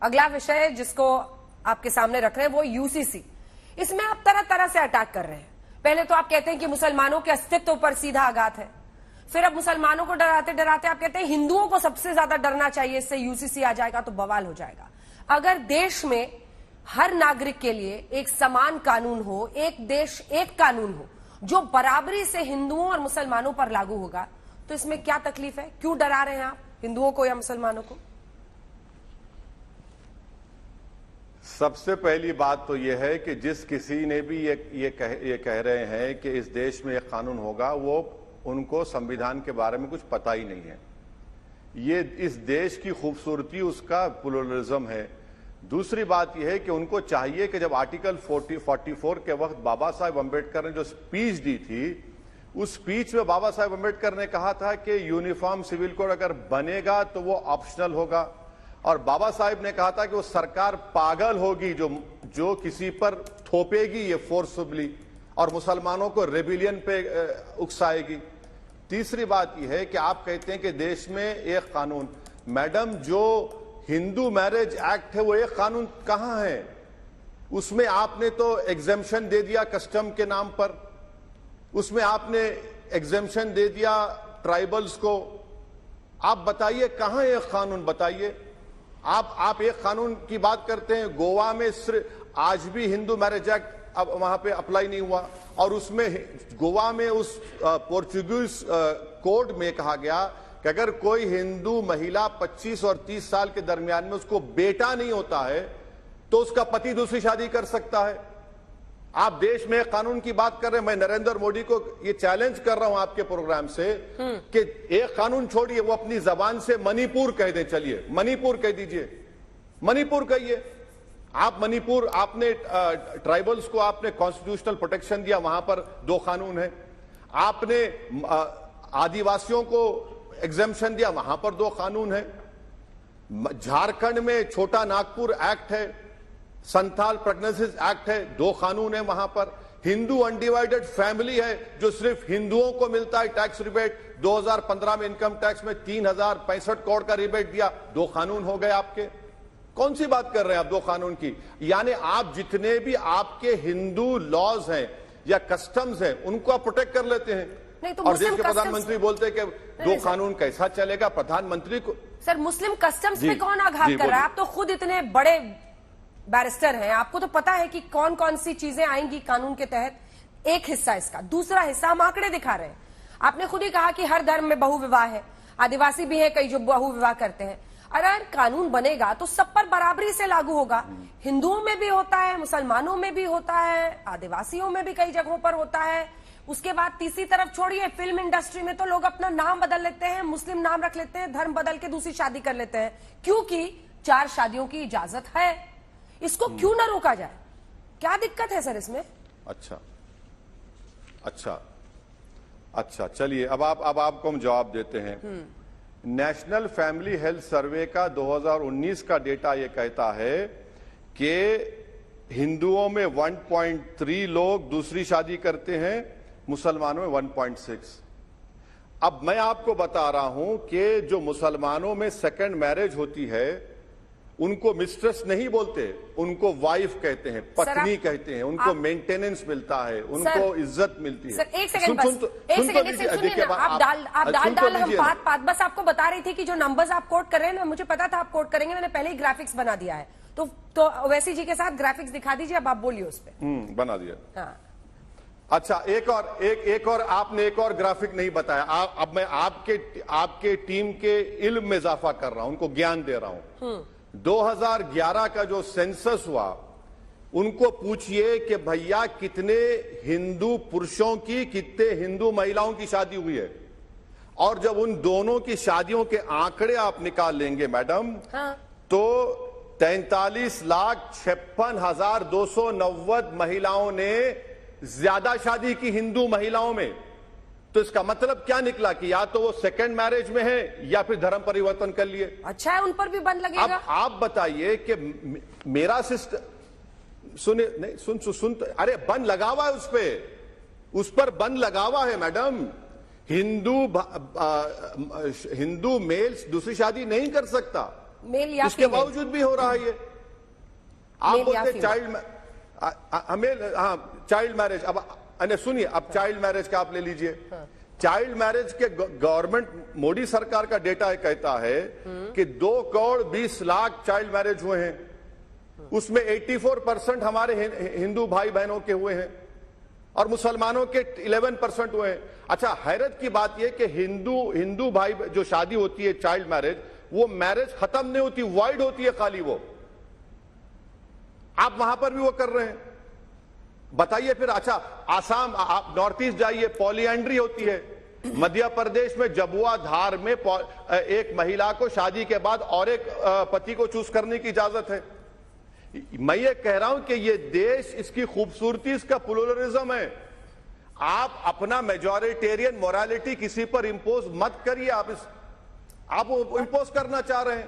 अगला विषय जिसको आपके सामने रख रहे हैं वो यूसीसी। इसमें आप तरह तरह से अटैक कर रहे हैं। पहले तो आप कहते हैं कि मुसलमानों के अस्तित्व पर सीधा आघात है, फिर अब मुसलमानों को डराते डराते आप कहते हैं हिंदुओं को सबसे ज्यादा डरना चाहिए, इससे यूसीसी आ जाएगा तो बवाल हो जाएगा। अगर देश में हर नागरिक के लिए एक समान कानून हो, एक देश एक कानून हो जो बराबरी से हिंदुओं और मुसलमानों पर लागू होगा, तो इसमें क्या तकलीफ है? क्यों डरा रहे हैं आप हिंदुओं को या मुसलमानों को? सबसे पहली बात तो यह है कि जिस किसी ने भी ये कह रहे हैं कि इस देश में एक कानून होगा, वो उनको संविधान के बारे में कुछ पता ही नहीं है। ये इस देश की खूबसूरती उसका प्लुरलिज्म है। दूसरी बात यह है कि उनको चाहिए कि जब आर्टिकल 44 के वक्त बाबा साहेब अम्बेडकर ने जो स्पीच दी थी, उस स्पीच में बाबा साहेब अम्बेडकर ने कहा था कि यूनिफॉर्म सिविल कोड अगर बनेगा तो वो ऑप्शनल होगा, और बाबा साहेब ने कहा था कि वो सरकार पागल होगी जो किसी पर थोपेगी ये फोर्सफुली और मुसलमानों को रेबिलियन पे उकसाएगी। तीसरी बात यह है कि आप कहते हैं कि देश में एक कानून, मैडम जो हिंदू मैरिज एक्ट है वो एक कानून कहां है? उसमें आपने तो एग्जेम्पशन दे दिया कस्टम के नाम पर, उसमें आपने एग्जेम्पशन दे दिया ट्राइबल्स को। आप बताइए कहां एक कानून, बताइए। आप एक कानून की बात करते हैं, गोवा में सिर्फ आज भी हिंदू मैरिज एक्ट अब वहां पे अप्लाई नहीं हुआ, और उसमें गोवा में उस पोर्चुगीज कोड में कहा गया कि अगर कोई हिंदू महिला 25 और 30 साल के दरमियान में उसको बेटा नहीं होता है तो उसका पति दूसरी शादी कर सकता है। आप देश में कानून की बात कर रहे हैं। मैं नरेंद्र मोदी को ये चैलेंज कर रहा हूं आपके प्रोग्राम से कि एक कानून छोड़िए, वो अपनी जबान से मणिपुर कह दें। चलिए मणिपुर कह दीजिए, मणिपुर कहिए। आप मणिपुर, आपने ट्राइबल्स को आपने कॉन्स्टिट्यूशनल प्रोटेक्शन दिया, वहां पर 2 कानून है। आपने आदिवासियों को एग्जेम्पशन दिया, वहां पर 2 कानून है। झारखंड में छोटा नागपुर एक्ट है, संथाल प्रेगनेंसीज एक्ट है, 2 कानून है वहां पर। हिंदू अनडिवाइडेड फैमिली है जो सिर्फ हिंदुओं को मिलता है टैक्स रिबेट। 2015 में इनकम टैक्स में 3065 करोड़ का रिबेट दिया, 2 कानून हो गए आपके। कौन सी बात कर रहे हैं आप 2 कानून की? यानी आप जितने भी आपके हिंदू लॉज हैं या कस्टम्स हैं उनको आप प्रोटेक्ट कर लेते हैं। नहीं तो और देश के प्रधानमंत्री बोलते हैं कि 2 कानून कैसा चलेगा? प्रधानमंत्री को सर मुस्लिम कस्टम्स पे कौन आघात कर रहा है? आप तो खुद इतने बड़े बैरिस्टर हैं, आपको तो पता है कि कौन कौन सी चीजें आएंगी कानून के तहत। एक हिस्सा इसका, दूसरा हिस्सा हम आंकड़े दिखा रहे हैं। आपने खुद ही कहा कि हर धर्म में बहुविवाह है, आदिवासी भी है कई जो बहुविवाह करते हैं। अगर कानून बनेगा तो सब पर बराबरी से लागू होगा। हिंदुओं में भी होता है, मुसलमानों में भी होता है, आदिवासियों में भी कई जगहों पर होता है। उसके बाद तीसरी तरफ छोड़िए, फिल्म इंडस्ट्री में तो लोग अपना नाम बदल लेते हैं, मुस्लिम नाम रख लेते हैं, धर्म बदल के दूसरी शादी कर लेते हैं, क्योंकि 4 शादियों की इजाजत है। इसको क्यों ना रोका जाए? क्या दिक्कत है सर इसमें? अच्छा, चलिए अब आपको हम जवाब देते हैं। नेशनल फैमिली हेल्थ सर्वे का 2019 का डेटा यह कहता है कि हिंदुओं में 1.3 लोग दूसरी शादी करते हैं, मुसलमानों में 1.6। अब मैं आपको बता रहा हूं कि जो मुसलमानों में सेकंड मैरिज होती है उनको मिस्ट्रेस नहीं बोलते, उनको वाइफ कहते हैं, पत्नी कहते हैं, उनको मेंटेनेंस मिलता है, उनको इज्जत मिलती है। सर एक सेकंड आप डाल हम बात बस आपको बता रही थी कि जो नंबर्स आप कोट कर रहे हैं ना, मुझे पता था आप कोट करेंगे, मैंने पहले ही ग्राफिक्स बना दिया है। तो ओवैसी जी के साथ ग्राफिक्स दिखा दीजिए, अब आप बोलिए उस पर। बना दिया। हाँ। अच्छा, एक और आपने एक और ग्राफिक नहीं बताया। अब मैं आपके टीम के इल्म में इजाफा कर रहा हूं, उनको ज्ञान दे रहा हूं। 2011 का जो सेंसस हुआ, उनको पूछिए कि भैया कितने हिंदू पुरुषों की कितने हिंदू महिलाओं की शादी हुई है, और जब उन दोनों की शादियों के आंकड़े आप निकाल लेंगे मैडम, हाँ। तो 43,56,290 महिलाओं ने ज्यादा शादी की हिंदू महिलाओं में। तो इसका मतलब क्या निकला कि या तो वो सेकंड मैरिज में है या फिर धर्म परिवर्तन कर लिए। अच्छा है, उन पर भी बंद लगेगा। अब आप बताइए कि मेरा सिस्टम सुने नहीं सुन अरे बंद लगा हुआ है उस पर बंद लगा हुआ है मैडम। हिंदू मेल्स दूसरी शादी नहीं कर सकता। मेल या इसके फीमेल? बावजूद भी हो रहा है ये। आप मेल या बोलते फीमेल? चाइल्ड मैरिज, अब सुनिए, अब चाइल्ड मैरिज का आप ले लीजिए। चाइल्ड मैरिज के गवर्नमेंट मोदी सरकार का डेटा कहता है कि 2 करोड़ 20 लाख चाइल्ड मैरिज हुए हैं, उसमें 84% हमारे हिंदू भाई बहनों के हुए हैं और मुसलमानों के 11% हुए हैं। अच्छा, हैरत की बात यह कि हिंदू भाई जो शादी होती है चाइल्ड मैरिज, वो मैरिज खत्म नहीं होती, वाइड होती है खाली वो। आप वहां पर भी वो कर रहे हैं, बताइए फिर। अच्छा, आसाम, आप नॉर्थ ईस्ट जाइए, पॉलीएंड्री होती है। मध्य प्रदेश में जबुआ धार में एक महिला को शादी के बाद और एक पति को चूज करने की इजाजत है। मैं ये कह रहा हूं कि ये देश, इसकी खूबसूरती इसका प्लुरलिज्म है। आप अपना मेजॉरिटेरियन मोरालिटी किसी पर इंपोज मत करिए। आप इंपोज करना चाह रहे हैं।